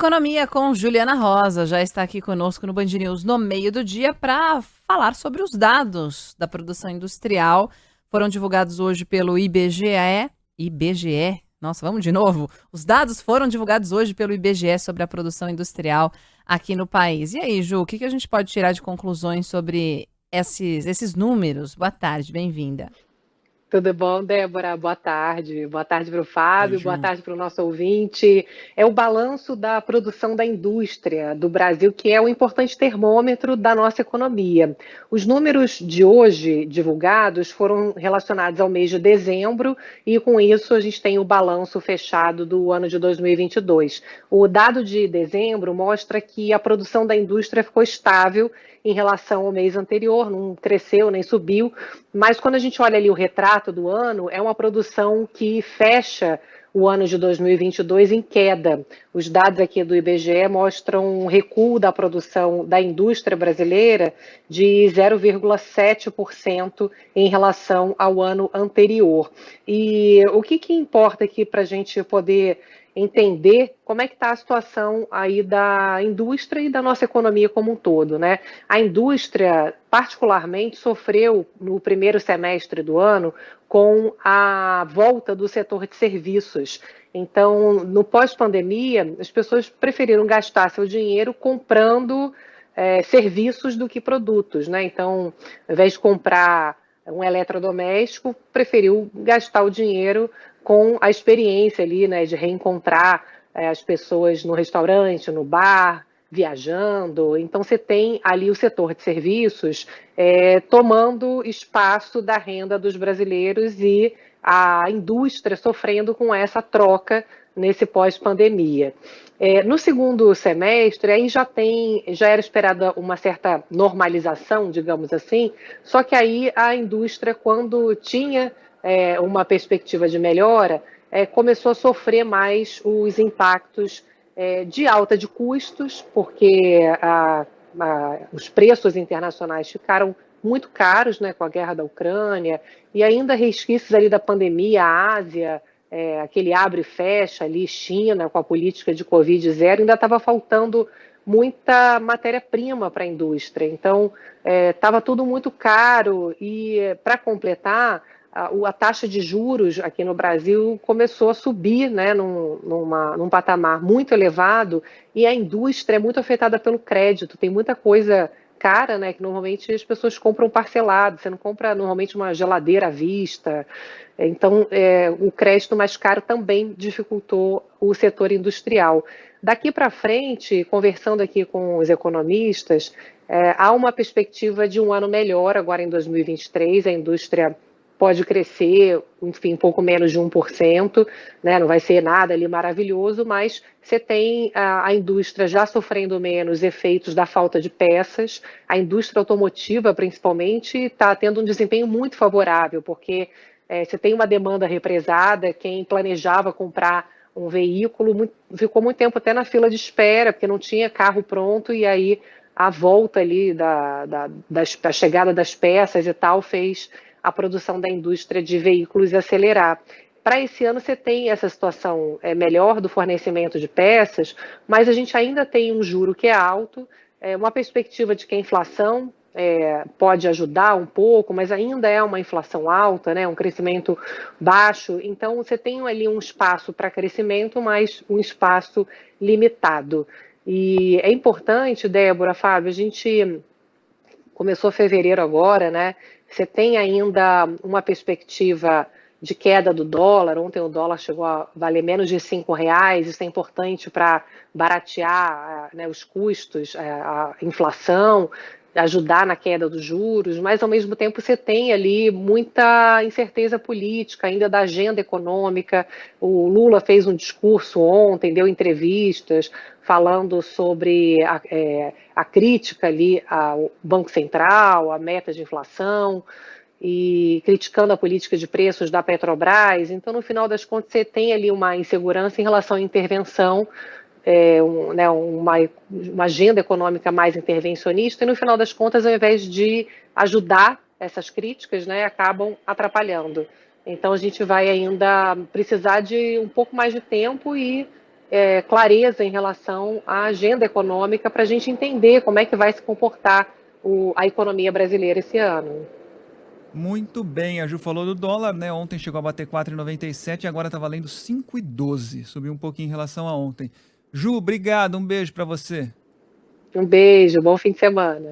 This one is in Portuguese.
Economia com Juliana Rosa já está aqui conosco no Band News no meio do dia para falar sobre os dados da produção industrial. Foram divulgados hoje pelo IBGE. IBGE? Nossa, vamos de novo? Os dados foram divulgados hoje pelo IBGE sobre a produção industrial aqui no país. E aí, Ju, o que a gente pode tirar de conclusões sobre esses números? Boa tarde, bem-vinda. Tudo bom, Débora? Boa tarde. Boa tarde para o Oi, Fábio, boa Ju. tarde para o nosso ouvinte. É o balanço da produção da indústria do Brasil, que é o importante termômetro da nossa economia. Os números de hoje divulgados foram relacionados ao mês de dezembro e, com isso, a gente tem o balanço fechado do ano de 2022. O dado de dezembro mostra que a produção da indústria ficou estável em relação ao mês anterior, não cresceu nem subiu, mas quando a gente olha ali o retrato do ano, é uma produção que fecha o ano de 2022 em queda. Os dados aqui do IBGE mostram um recuo da produção da indústria brasileira de 0,7% em relação ao ano anterior. E o que importa aqui para a gente poder entender como é que está a situação aí da indústria e da nossa economia como um todo, né? A indústria, particularmente, sofreu no primeiro semestre do ano com a volta do setor de serviços. Então, no pós-pandemia, as pessoas preferiram gastar seu dinheiro comprando serviços do que produtos, né? Então, ao invés de comprar um eletrodoméstico, preferiu gastar o dinheiro com a experiência ali, né, de reencontrar as pessoas no restaurante, no bar, viajando. Então, você tem ali o setor de serviços tomando espaço da renda dos brasileiros e a indústria sofrendo com essa troca nesse pós-pandemia. No segundo semestre, aí já era esperada uma certa normalização, digamos assim, só que aí a indústria, quando tinha uma perspectiva de melhora, começou a sofrer mais os impactos de alta de custos, porque os preços internacionais ficaram muito caros, né, com a guerra da Ucrânia, e ainda resquícios ali da pandemia, a Ásia, aquele abre e fecha ali, China, com a política de Covid zero, ainda estava faltando muita matéria-prima para a indústria. Então, estava tudo muito caro e, para completar, a taxa de juros aqui no Brasil começou a subir, né, num patamar muito elevado, e a indústria é muito afetada pelo crédito, tem muita coisa cara, né, que normalmente as pessoas compram parcelado, você não compra normalmente uma geladeira à vista. Então, o crédito mais caro também dificultou o setor industrial. Daqui para frente, conversando aqui com os economistas, há uma perspectiva de um ano melhor agora em 2023, a indústria pode crescer, enfim, um pouco menos de 1%, né? Não vai ser nada ali maravilhoso, mas você tem a indústria já sofrendo menos efeitos da falta de peças, a indústria automotiva, principalmente, está tendo um desempenho muito favorável, porque você tem uma demanda represada, quem planejava comprar um veículo ficou muito tempo até na fila de espera, porque não tinha carro pronto, e aí a volta ali da chegada das peças e tal fez a produção da indústria de veículos acelerar. Para esse ano você tem essa situação melhor do fornecimento de peças, mas a gente ainda tem um juro que é alto, uma perspectiva de que a inflação pode ajudar um pouco, mas ainda é uma inflação alta, né, um crescimento baixo. Então você tem ali um espaço para crescimento, mas um espaço limitado. E é importante, Débora, Fábio, a gente começou fevereiro agora, né? Você tem ainda uma perspectiva de queda do dólar. Ontem o dólar chegou a valer menos de R$ 5. Isso é importante para baratear, né, os custos, a inflação, ajudar na queda dos juros, mas ao mesmo tempo você tem ali muita incerteza política, ainda da agenda econômica. O Lula fez um discurso ontem, deu entrevistas falando sobre a crítica ali ao Banco Central, a meta de inflação, e criticando a política de preços da Petrobras. Então, no final das contas, você tem ali uma insegurança em relação à intervenção, uma agenda econômica mais intervencionista, e no final das contas, ao invés de ajudar essas críticas, né, acabam atrapalhando. Então, a gente vai ainda precisar de um pouco mais de tempo e clareza em relação à agenda econômica para a gente entender como é que vai se comportar a economia brasileira esse ano. Muito bem, a Ju falou do dólar, né? Ontem chegou a bater 4,97 e agora está valendo 5,12. Subiu um pouquinho em relação a ontem. Ju, obrigado, um beijo para você. Um beijo, bom fim de semana.